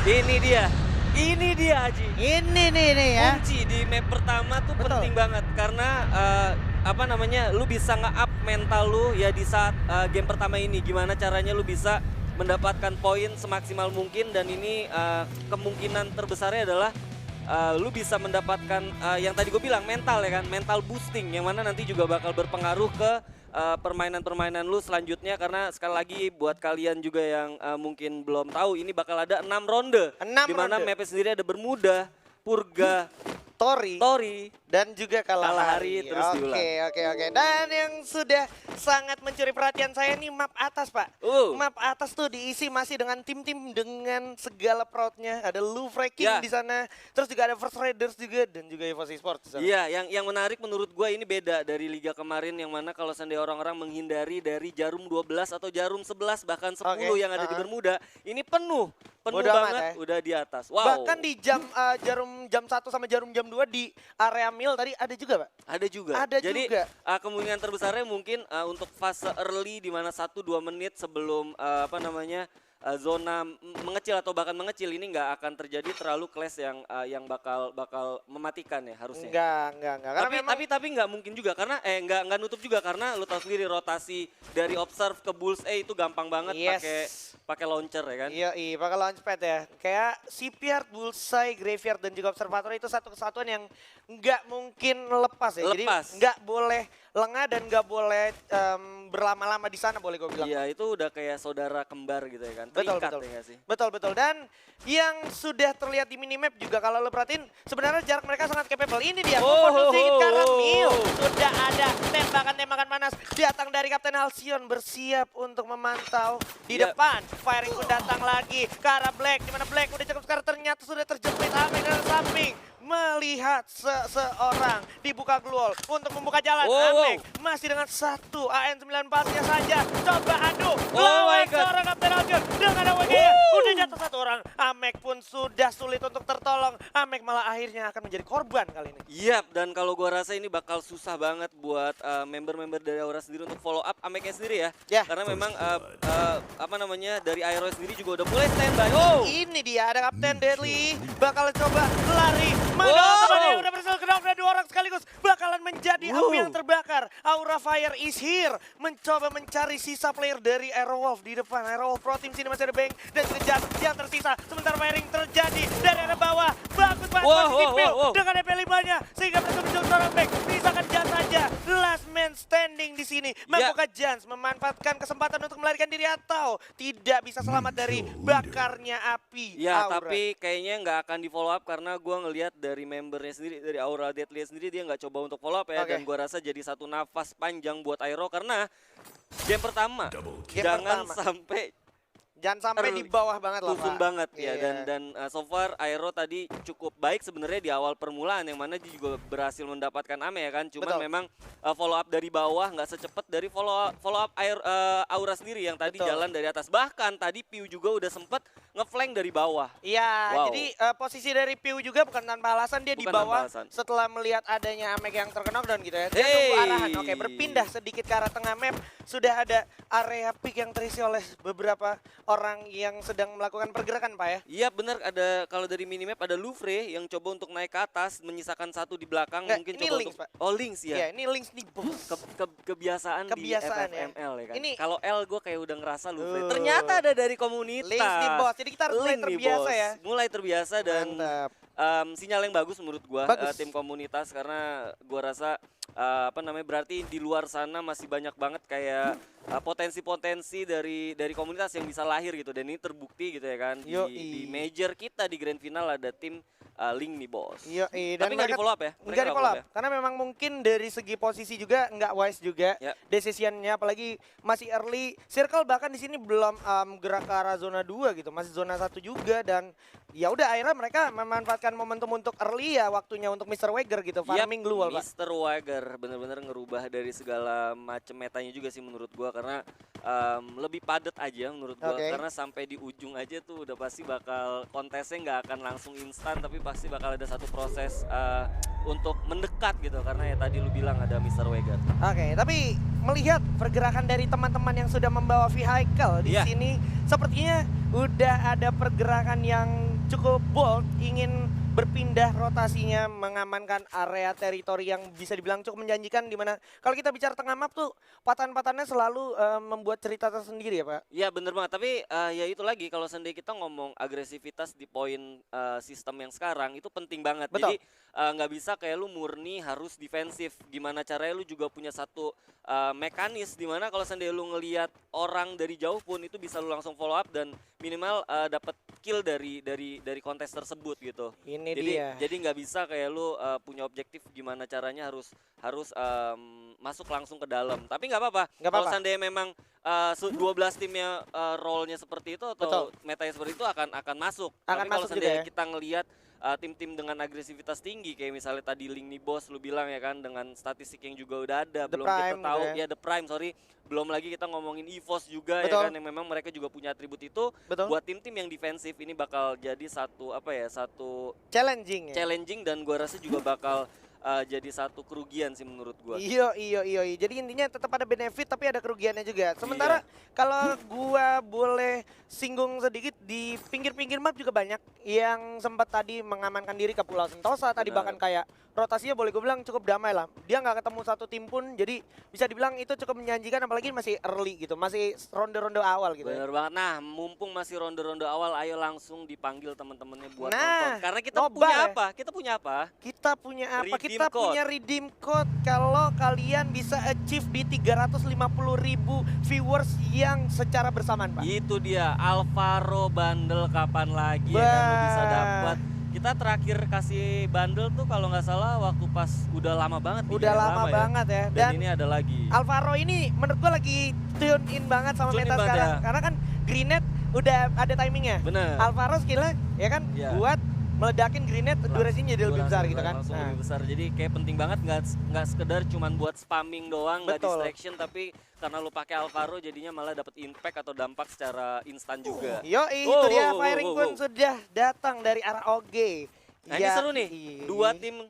Ini dia. Ini dia Haji. Ini nih ya. Kunci di map pertama tuh Betul. penting banget karena apa namanya, lu bisa nge-up mental lu ya di saat game pertama ini. Gimana caranya lu bisa mendapatkan poin semaksimal mungkin dan ini kemungkinan terbesarnya adalah lu bisa mendapatkan yang tadi gue bilang mental ya kan, mental boosting yang mana nanti juga bakal berpengaruh ke permainan-permainan lu selanjutnya karena sekali lagi buat kalian juga yang mungkin belum tahu ini bakal ada 6 ronde. 6 di mana ronde. mapnya sendiri ada Bermuda, Purga, Tori, Dan juga Kalahari, Kalahari. terus Oke, diulang. oke. Dan yang sudah sangat mencuri perhatian saya nih map atas, Pak. Map atas tuh diisi masih dengan tim-tim dengan segala proudnya. Ada Louvre King Ya. di sana. Terus juga ada First Raiders juga dan juga EVO Sports di sana. Iya, yang menarik menurut gue ini beda dari liga kemarin yang mana kalau seandainya orang-orang menghindari dari jarum 12 atau jarum 11 bahkan 10 Oke, yang ada di Bermuda, ini penuh Bodo amat banget ya. udah di atas. Wow. Bahkan di jarum jam 1 sama jarum jam 2 di area mil tadi ada juga, Pak. Ada juga. Ada Jadi juga. kemungkinan terbesarnya mungkin untuk fase early di mana 1-2 menit sebelum apa namanya zona mengecil atau bahkan mengecil ini nggak akan terjadi terlalu clash yang bakal mematikan ya harusnya. Enggak. Karena memang Tapi nggak mungkin juga karena nggak nutup juga karena lu tahu sendiri rotasi dari observe ke bullseye itu gampang banget pakai launcher ya kan. Iya, pakai launchpad ya. Kayak Shipyard, Bullseye, Graveyard dan juga Observatory itu satu kesatuan yang nggak mungkin lepas ya. Lepas. Jadi nggak boleh lengah dan nggak boleh berlama-lama di sana boleh gue bilang. Iya itu udah kayak saudara kembar gitu ya kan. Betul, Terikat betul. ya nggak sih? Betul. Dan yang sudah terlihat di minimap juga kalau lo perhatiin sebenarnya jarak mereka sangat capable. Ini dia, move sedikit karena Mio. Sudah ada tembakan-tembakan panas datang dari Kapten Halcyon bersiap untuk memantau di Yap. depan. Firing pun datang lagi ke arah Black. Dimana Black udah cukup sekarang ternyata sudah terjepit Amek dari samping. Melihat seseorang dibuka gluol untuk membuka jalan. Amek masih dengan satu AN94-nya saja. Coba adu lawan seorang Kapten Halcyon dengan AWG-nya. Udah jatuh satu orang. Amek pun sudah sulit untuk tertolong. Amek malah akhirnya akan menjadi korban kali ini. Iya, dan kalau gua rasa ini bakal susah banget buat member-member dari Aura sendiri untuk follow up Ameknya sendiri ya. Ya. Karena memang apa namanya dari Aero sendiri juga udah mulai standby. Ini dia ada Kapten Deadly. Bakal coba lari. Mana Wow. temannya udah berhasil knock dan 2 orang sekaligus. Bakalan menjadi api yang terbakar. Aura Fire is here. Mencoba mencari sisa player dari Aerowolf di depan. Aerowolf Pro Team sini masih ada Bang dan juga Jas yang tersisa. Sementara firing terjadi dari arah bawah. Bagus banget posisi Phil dengan EP5-nya. Sehingga berhasil menjauh seorang Bang. Misalkan Jas saja. Last man standing di sini. Mampukah Jans memanfaatkan kesempatan untuk melarikan diri atau tidak bisa selamat dari bakarnya api Ya, Aura? tapi kayaknya nggak akan di follow up karena gua ngelihat dari membernya sendiri, dari Aura Deadly sendiri dia nggak coba untuk follow up ya. Oke. Dan gua rasa jadi satu nafas panjang buat Aero karena game pertama Game jangan pertama. sampai Jangan sampai di bawah banget lah, turun Pak. banget ya Iya. dan so far Aero tadi cukup baik sebenarnya di awal permulaan yang mana dia juga berhasil mendapatkan Ame ya kan, cuman Betul. memang follow up dari bawah nggak secepat dari follow up Aura sendiri yang tadi Betul. jalan dari atas, bahkan tadi Piu juga udah sempet ngeflank dari bawah. Iya, Wow. jadi posisi dari Piu juga bukan tanpa alasan dia di Bukan tanpa bawah alasan. setelah melihat adanya Amek yang terkena knockdown gitu ya. Dia Hey. nunggu arahan. Oke, berpindah sedikit ke arah tengah map. Sudah ada area pick yang terisi oleh beberapa orang yang sedang melakukan pergerakan, Pak ya. Iya bener, ada kalau dari minimap ada Louvre yang coba untuk naik ke atas menyisakan satu di belakang. Nggak, mungkin ini coba Lynx, untuk Pak. Lynx ya. Iya, ini links nih, bos. Kebiasaan Kebiasaan di ya. FFML ya kan. Ini- Kalau L gue kayak udah ngerasa Louvre. Ternyata ada dari komunitas. Links nih, bos. Jadi kita harus mulai Link nih, terbiasa bos. ya. Mulai terbiasa dan Mantap. sinyal yang bagus menurut gua Bagus. tim komunitas karena gua rasa apa namanya berarti di luar sana masih banyak banget kayak potensi-potensi dari komunitas yang bisa lahir gitu dan ini terbukti gitu ya kan di major kita di grand final ada tim Link nih bos. Iya, Tapi nggak di follow up ya? Mereka Nggak di nggak follow up, ya? karena memang mungkin dari segi posisi juga nggak wise juga Ya. decisionnya, apalagi masih early circle, bahkan di sini belum gerak ke arah zona 2 gitu, masih zona 1 juga dan ya udah akhirnya mereka memanfaatkan momentum untuk early ya, waktunya untuk Mr. Wager gitu, farming global, Pak. Mr. Wager bener-bener ngerubah dari segala macam metanya juga sih menurut gua karena lebih padat aja menurut gua Oke. karena sampai di ujung aja tuh udah pasti bakal kontesnya nggak akan langsung instan tapi pasti bakal ada satu proses untuk mendekat gitu karena ya tadi lu bilang ada Mr. Wager. Oke, tapi melihat pergerakan dari teman-teman yang sudah membawa vehicle di Iya. sini, sepertinya udah ada pergerakan yang cukup bold, ingin berpindah rotasinya, mengamankan area teritori yang bisa dibilang cukup menjanjikan, di mana kalau kita bicara tengah map tuh patahan-patahannya selalu membuat cerita tersendiri ya Pak. Iya bener banget, tapi ya itu lagi kalau seandainya kita ngomong agresivitas di poin sistem yang sekarang itu penting banget. Betul. Jadi nggak bisa kayak lu murni harus defensif. Gimana caranya lu juga punya satu mekanis dimana kalau seandainya lu ngelihat orang dari jauh pun itu bisa lu langsung follow up dan minimal dapat kill dari kontes tersebut gitu. Ini Jadi dia. jadi nggak bisa kayak lu punya objektif gimana caranya harus masuk langsung ke dalam. Tapi nggak apa-apa. Nggak Kalau apa-apa. seandainya memang 12 timnya role-nya seperti itu atau Betul. metanya seperti itu akan masuk. Akan Tapi kalau masuk juga seandainya ya. kita ngelihat tim-tim dengan agresivitas tinggi kayak misalnya tadi Link nih bos lu bilang ya kan dengan statistik yang juga udah ada, The belum kita Prime tahu gitu ya. ya The Prime sorry, belum lagi kita ngomongin EVOS juga ya Betul. kan yang memang mereka juga punya atribut itu. Betul. Buat tim-tim yang defensif ini bakal jadi satu satu Challenging ya. challenging dan gua rasa juga bakal jadi satu kerugian sih menurut gua. Iya. Jadi intinya tetap ada benefit tapi ada kerugiannya juga. Iya. Sementara kalau gua boleh singgung sedikit, di pinggir-pinggir map juga banyak yang sempat tadi mengamankan diri ke Pulau Sentosa. Tadi Benar. bahkan kayak rotasinya boleh gue bilang cukup damai lah. Dia nggak ketemu satu tim pun, jadi bisa dibilang itu cukup menjanjikan apalagi masih early gitu, masih ronde-ronde awal gitu. Bener banget. Nah, mumpung masih ronde-ronde awal, ayo langsung dipanggil teman-temannya buat Nah, nonton. Karena kita nobar punya ya. apa? Kita punya apa? Kita punya apa? Redeem Kita code. punya redeem code kalau kalian bisa achieve di 350.000 viewers yang secara bersamaan, Pak. Itu dia Alvaro bundle kapan lagi ya kan lu bisa Bah. dapat. Kita terakhir kasih bundle tuh kalau nggak salah waktu pas udah lama banget. nih, Udah ya, lama ya. banget ya. Dan Dan ini ada lagi. Alvaro ini menurut gua lagi tune in banget sama Tune in meta banget sekarang. ya. Karena kan Grenade udah ada timingnya. Bener. Alvaro skillnya ya kan Iya. buat meledakin Grenade durasinya jadi lebih besar gitu kan. Langsung Nah, lebih besar. Jadi kayak penting banget nggak sekedar cuman buat spamming doang, nggak Betul. distraction tapi karena lu pakai Alvaro jadinya malah dapat impact atau dampak secara instan juga. Yoi, Wow, itu dia wow, wow, firing wow, pun wow. sudah datang dari arah OG. Nah ini seru nih, Yoi. dua tim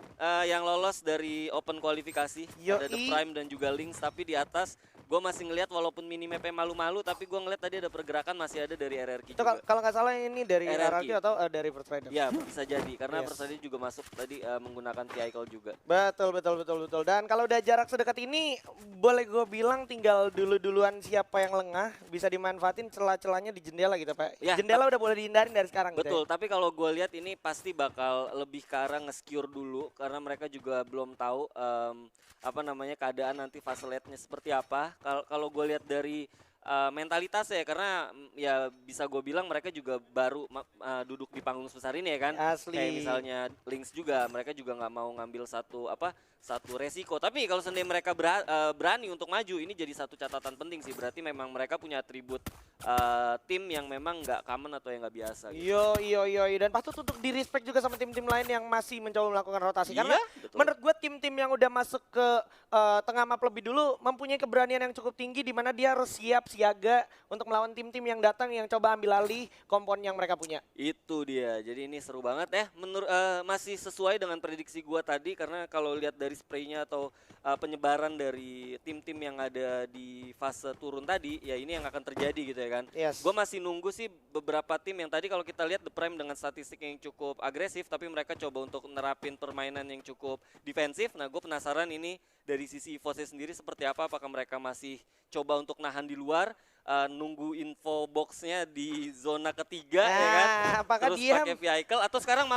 yang lolos dari open kualifikasi, ada The Yoi. Prime dan juga Lynx, tapi di atas gue masih ngelihat walaupun minimapnya malu-malu, tapi gue ngeliat tadi ada pergerakan masih ada dari RRQ Itu juga. kalau nggak salah ini dari RRQ. RRQ atau dari First Rider. Ya bisa jadi, karena Yes. First Lady juga masuk tadi menggunakan vehicle juga. Betul. Dan kalau udah jarak sedekat ini, boleh gue bilang tinggal duluan siapa yang lengah, bisa dimanfaatin celah-celahnya di jendela gitu Pak. Ya, Jendela udah boleh dihindarin dari sekarang Betul, gitu tapi kalau gue lihat ini pasti bakal lebih ke arah nge-secure dulu karena mereka juga belum tahu keadaan nanti fase late-nya seperti apa. Kalau gue lihat dari mentalitas ya karena ya bisa gue bilang mereka juga baru duduk di panggung sebesar ini ya kan. ya. Asli. Kayak misalnya Lynx juga mereka juga nggak mau ngambil satu resiko. Tapi kalau seandainya mereka berani untuk maju ini jadi satu catatan penting sih. Berarti memang mereka punya atribut tim yang memang nggak common atau yang nggak biasa. Gitu. Yo, dan patut untuk di respect juga sama tim-tim lain yang masih mencoba melakukan rotasi. Karena betul. menurut gue tim-tim yang udah masuk ke tengah map lebih dulu mempunyai keberanian yang cukup tinggi di mana dia harus siap siaga untuk melawan tim-tim yang datang yang coba ambil alih kompon yang mereka punya. Itu dia. Jadi ini seru banget ya. Masih sesuai dengan prediksi gua tadi karena kalau lihat dari spraynya atau penyebaran dari tim-tim yang ada di fase turun tadi, ya ini yang akan terjadi gitu ya kan. Yes. Gue masih nunggu sih beberapa tim yang tadi kalau kita lihat The Prime dengan statistik yang cukup agresif, tapi mereka coba untuk nerapin permainan yang cukup defensif. Nah gue penasaran ini dari sisi EVOS sendiri seperti apa, apakah mereka masih coba untuk nahan di luar, nunggu info boxnya di zona ketiga ya kan, Apakah terus dia pakai vehicle atau sekarang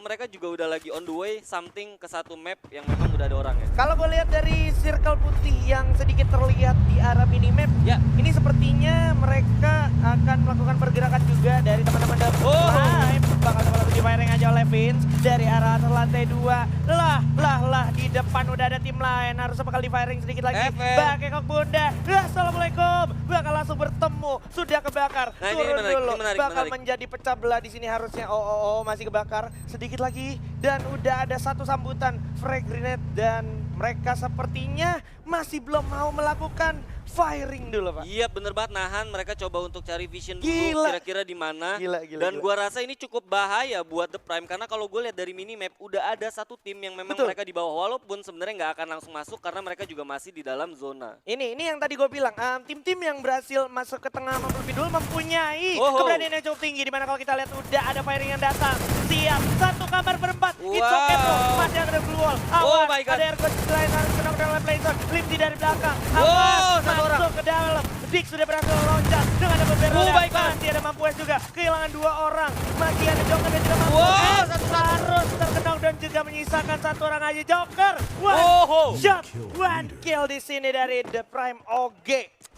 mereka juga udah lagi on the way something ke satu map yang memang udah ada orangnya. kalau gue lihat dari circle putih yang sedikit terlihat di arah minimap, Ya. ini sepertinya mereka akan melakukan pergerakan juga dari teman-teman The Prime. Bakal coba di firing aja oleh Vince dari arah atas lantai 2. Lah, di depan udah ada tim lain. Harus bakal di firing sedikit lagi. Evan. Pakai kok bunda. Assalamualaikum. Bakal langsung bertemu. Sudah kebakar. Nah, ini Turun menarik, dulu. ini menarik, Bakal menarik. menjadi pecah belah di sini harusnya. Oh, masih kebakar. Sedikit lagi dan udah ada satu sambutan frag grenade dan mereka sepertinya masih belum mau melakukan firing dulu, Pak. Iya bener banget, nahan, mereka coba untuk cari vision dulu Gila. kira-kira di mana. Gila. Dan gua rasa ini cukup bahaya buat The Prime karena kalau gue lihat dari minimap udah ada satu tim yang memang Betul. mereka di bawah walaupun sebenarnya nggak akan langsung masuk karena mereka juga masih di dalam zona. Ini yang tadi gue bilang, tim-tim yang berhasil masuk ke tengah map lebih dulu mempunyai Oh. keberanian yang cukup tinggi. Dimana kalau kita lihat udah ada firing yang datang. Siap, satu kamar berempat. It's Wow. okay bro, masih ada blue wall. Oh Awas, my God. ada Ergot selain harus kena dalam playzone. Limti dari belakang. Wow, Awas, satu orang. masuk ke dalam. Dik sudah berhasil loncat dengan ada beberapa. Oh my God. Masih ada Mampues juga. Kehilangan 2 orang. Masih ada Joker dan juga Mampues. Wow, satu-satu. Harus terkenal dan juga menyisakan 1 orang aja Joker. One Oh. shot, 1 kill di sini dari The Prime OG.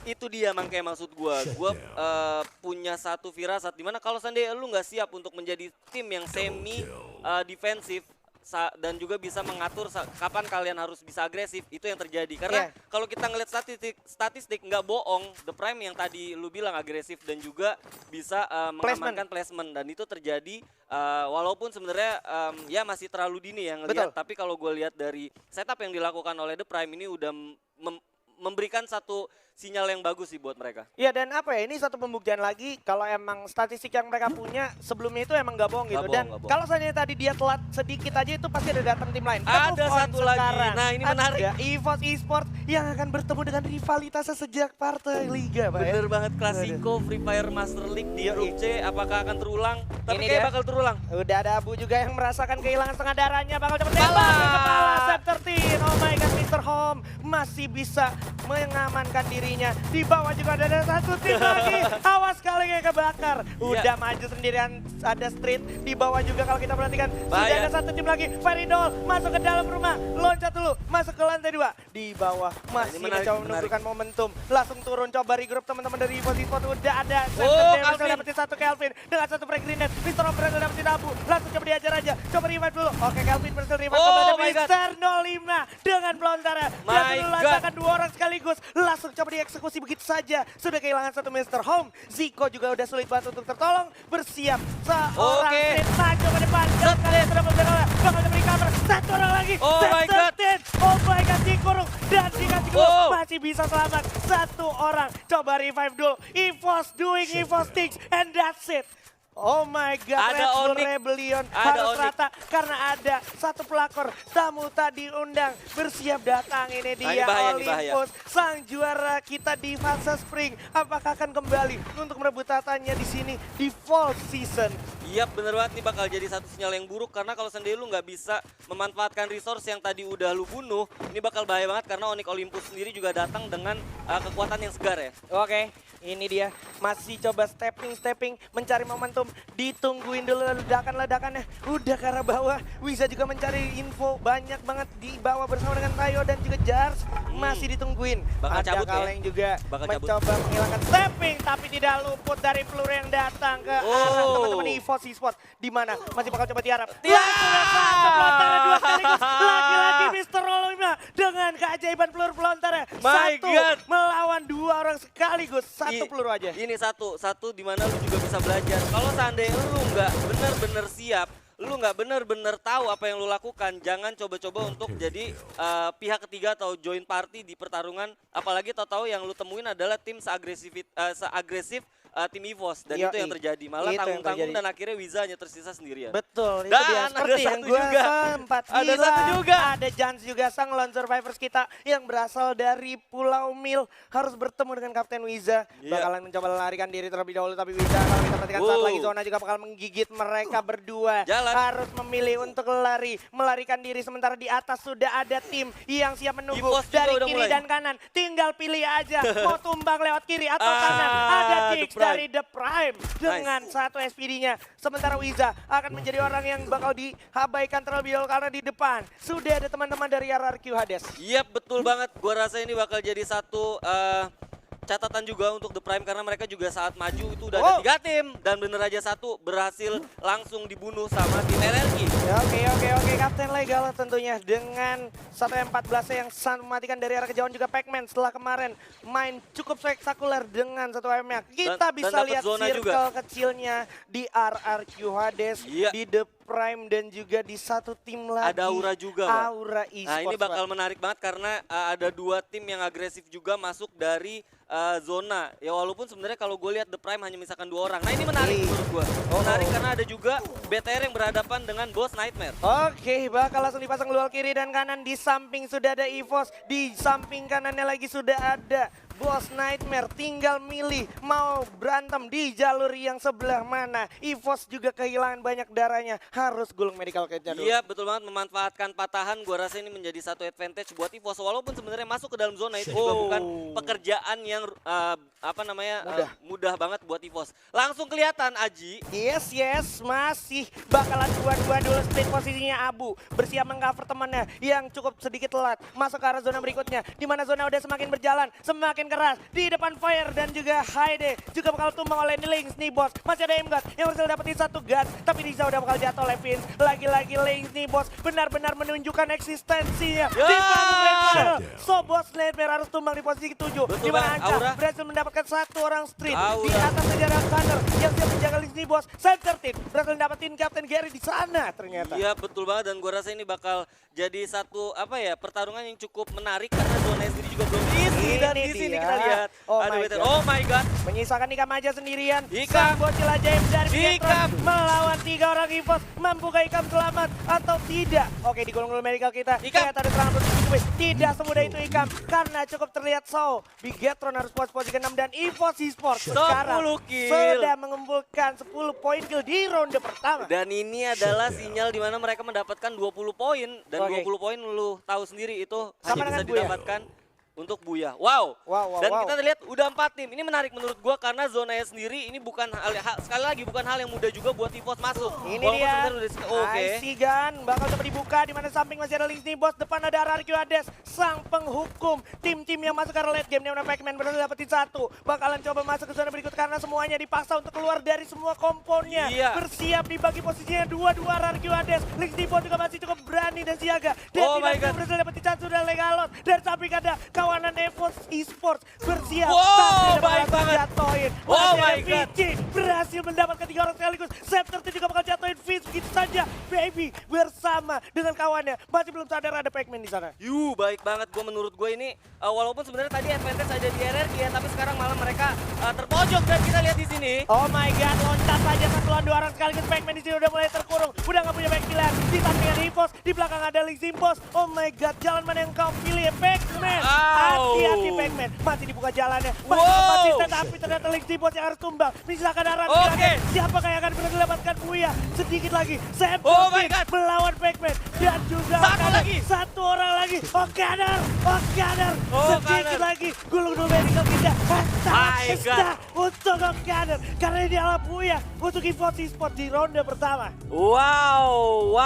Itu dia makanya maksud gua punya satu firasat dimana kalau seandainya lu nggak siap untuk menjadi tim yang semi defensif dan juga bisa mengatur kapan kalian harus bisa agresif, itu yang terjadi karena kalau kita ngeliat statistik nggak bohong, The Prime yang tadi lu bilang agresif dan juga bisa mengamankan placement dan itu terjadi walaupun sebenarnya ya masih terlalu dini ya ngelihat, tapi kalau gue lihat dari setup yang dilakukan oleh The Prime ini udah memberikan satu sinyal yang bagus sih buat mereka. Iya dan apa ya, ini satu pembuktian lagi kalau emang statistik yang mereka punya sebelumnya itu emang gak bohong gitu. Dan kalau seandainya tadi dia telat sedikit aja itu pasti ada datang tim lain. Ada satu lagi, nah ini menarik. Ada EVOS Esports yang akan bertemu dengan rivalitasnya sejak partai Liga, Pak. Bener banget, Klasiko Free Fire Master League di grup C, apakah akan terulang? Tapi Ini kayak dia. bakal terulang. Udah ada Abu juga yang merasakan kehilangan setengah darahnya, bakal cepet tembak ke kepala Sep13. Oh my god, Mr. Home masih bisa mengamankan dirinya. Di bawah juga ada satu tim lagi. Awas kali kayak kebakar. Udah maju sendirian, ada Street. Di bawah juga kalau kita perhatikan sudah ada satu tim lagi. Firidol masuk ke dalam rumah, loncat dulu, masuk ke lantai 2. Di bawah masih mencoba menunjukkan momentum. Langsung turun, coba regroup teman-teman dari EVOS Esports. Udah ada Sep13 dapetin satu Kelvin dengan satu break grenade. Mr. Home berhasil dapetin Abu. Langsung coba diajar aja. Coba revive dulu. Oke, Kelvin berhasil revive kepada Mr. 05 dengan pelontaran. Berhasil lancarkan 2 orang sekaligus. Langsung coba dieksekusi begitu saja. Sudah kehilangan satu Mr. Home. Zico juga udah sulit banget untuk tertolong. Bersiap seorang Street maju ke depan. Dan kalian sudah bakal diberi cover. Satu orang lagi. Oh my god. Oh my god, dikurung dan dikasih gol. Masih bisa selamat. Satu orang. Coba revive dulu. EVOS doing EVOS things and that's it. Oh my god, ada Red Bull Onyx. Rebellion Ada harus Onyx. rata karena ada satu pelakor tamu tadi undang bersiap datang. Ini dia Olympus, sang juara kita di fase spring. Apakah akan kembali untuk merebut tatanya di sini di fall season? Iya bener banget, nih bakal jadi satu sinyal yang buruk karena kalau sendiri lu nggak bisa memanfaatkan resource yang tadi udah lu bunuh, ini bakal bahaya banget karena Onyx Olympus sendiri juga datang dengan kekuatan yang segar ya. Oke, ini dia masih coba stepping mencari momentum, ditungguin dulu ledakan-ledakannya. Udah ke arah bawah, Wiza juga mencari info banyak banget di bawah bersama dengan Tayo dan juga Jars. Masih ditungguin. Bakal ada cabut Kaleng juga mencoba menghilangkan stepping tapi tidak luput dari peluru yang datang ke arah teman-teman EVOS Esports. Di mana masih bakal coba tiarap. Satu pelontaran 2 sekaligus. Lagi-lagi Mr. Rolima dengan keajaiban peluru pelontarnya. Satu melawan 2 orang sekaligus. Satu peluru aja. Ini satu di mana lu juga bisa belajar. Kalau seandainya lu nggak bener-bener siap, lu nggak bener-bener tahu apa yang lu lakukan, jangan coba-coba untuk jadi pihak ketiga atau join party di pertarungan. Apalagi tahu-tahu yang lu temuin adalah tim seagresif tim EVOS dan itu yang terjadi. Malah tanggung-tanggung dan akhirnya Wiza hanya tersisa sendirian. Betul, itu dia. Seperti yang gue sempat bilang. Ada satu juga. Ada Jans juga, sang lone survivors kita yang berasal dari Pulau Mil. Harus bertemu dengan Kapten Wiza. Bakalan mencoba melarikan diri terlebih dahulu. Tapi Wiza kalau kita perhatikan saat lagi zona juga bakal menggigit mereka berdua. Harus memilih untuk melarikan diri. Sementara di atas sudah ada tim yang siap menunggu. Dari kiri dan kanan. Tinggal pilih aja. Mau tumbang lewat kiri atau kanan. Ada Dix dari The Prime dengan satu SPD-nya. Sementara Wiza akan menjadi orang yang bakal dihabaikan terlebih dahulu karena di depan sudah ada teman-teman dari RRQ Hades. Iya betul banget. Gua rasa ini bakal jadi satu catatan juga untuk The Prime karena mereka juga saat maju itu udah ada 3 tim dan bener aja satu berhasil langsung dibunuh sama tim RRQ. Ya, oke, Kapten Legal tentunya dengan 1M14 yang sangat mematikan dari arah kejauhan juga Pac-Man setelah kemarin main cukup spektakuler dengan 1M-nya. Kita bisa dapet lihat zona circle juga kecilnya di RRQ Hades, Iya. di The Prime dan juga di satu tim lagi. Ada Aura juga, Pak. Aura Esports. Nah ini bakal Pak. menarik banget karena ada 2 tim yang agresif juga masuk dari zona. Ya walaupun sebenarnya kalau gue lihat The Prime hanya misalkan 2 orang. Nah ini menarik menurut gue. Menarik karena ada juga BTR yang berhadapan dengan Boss Nightmare. Oke, bakal langsung dipasang luar kiri dan kanan. Di samping sudah ada EVOS, di samping kanannya lagi sudah ada Boss Nightmare. Tinggal milih mau berantem di jalur yang sebelah mana. EVOS juga kehilangan banyak darahnya, harus gulung medical kit-nya dulu. Iya betul banget, memanfaatkan patahan. Gue rasa ini menjadi satu advantage buat EVOS. Walaupun sebenarnya masuk ke dalam zona itu juga bukan pekerjaan yang mudah banget buat EVOS. Langsung kelihatan Aji. Yes, masih bakalan dua-dua dulu split posisinya Abu. Bersiap mengcover temannya yang cukup sedikit telat. Masuk ke arah zona berikutnya, di mana zona udah semakin berjalan, semakin keras. Di depan Fire dan juga Haide juga bakal tumbang oleh Lynx nih bos. Masih ada M-God yang berhasil dapetin 1 gun, tapi Riza udah bakal jatuh oleh Vince. Lagi-lagi Lynx nih bos, benar-benar menunjukkan eksistensinya. Di panggung level. So Boss Nightmare harus tumbang di posisi ke-7. Di mana banget, Aura. Anca berhasil mendapatkan 1 orang street. Aura. Di atas sejarah Thunder yang siap menjaga Lynx nih bos. Save berhasil dapetin Captain Gary di sana ternyata. Iya betul banget dan gue rasa ini bakal jadi satu pertarungan yang cukup menarik karena zona sendiri juga belum diisi dan di sini dia. kita lihat ada BTR. Oh my god. Menyisakan Ikam aja sendirian. Ikam. Sang bocil ajaib dari Ikam. Bigetron melawan 3 orang EVOS. Mampukah Ikam selamat atau tidak? Oke, digulung-gulung medical kita. Ikam. Ternyata ada serangan bertubi. Tidak semudah itu Ikam karena cukup terlihat Bigetron harus posisi ke-6 dan EVOS Esports 10 sekarang kill. sudah mengumpulkan 10 poin kill di ronde pertama. Dan ini adalah sinyal di mana mereka mendapatkan 20 poin dan Oke. 20 poin lu tahu sendiri itu Sama hanya bisa dengan Buya. didapatkan untuk Buya. Wow. Dan kita lihat udah 4 tim. Ini menarik menurut gua karena zonanya sendiri ini bukan sekali lagi bukan hal yang mudah juga buat EVOS masuk. Ini Walaupun dia. sebenarnya udah IC Gun bakal coba dibuka di mana samping masih ada Lynx nih bos. Depan ada RRQ Hades, sang penghukum tim-tim yang masuk ke arah late game. Di mana Pac-Man berhasil dapetin 1. Bakalan coba masuk ke zona berikut karena semuanya dipaksa untuk keluar dari semua komponnya. Iya. Bersiap dibagi posisinya 2-2 RRQ Hades. Lynx nih bos juga masih cukup berani dan siaga. Dan Oh my God. berhasil dapetin 1 dan Legalot. Dan samping ada kawanan EVOS Esports bersiap. Wow, tapi ada baik bakal banget. jatuhin. Oh Masih ada my God. VG berhasil mendapatkan 3 orang sekaligus. Scepter juga bakal jatuhin Fizz begitu saja. Baby bersama dengan kawannya. Masih belum sadar ada Pac-Man di sana. Baik banget menurut gue ini walaupun sebenarnya tadi advantage ada di RRQ ya, tapi sekarang malah mereka terpojok dan kita lihat di sini. Oh my god, loncat saja satu lawan 2 orang sekaligus. Pac-Man di sini udah mulai terkurung. Udah nggak punya backkiller. Di samping ada EVOS, di belakang ada Lynx Impos. Oh my god, jalan mana yang kau pilih ya Pac-Man? Hati-hati Pac-Man. Masih dibuka jalannya. Masih konsisten tapi ternyata Lynx Impos yang harus tumbang. Misalkan arah siapakah yang akan berhasil mendapatkan Buya? Sedikit lagi. Oh my god. Melawan Pac-Man. Dan juga satu orang lagi. Okaner. Sedikit lagi. Gulung dulu medical kita. Hasta untuk Okaner. Karena ini adalah Buya untuk EVOS Esports di ronde pertama. Wow.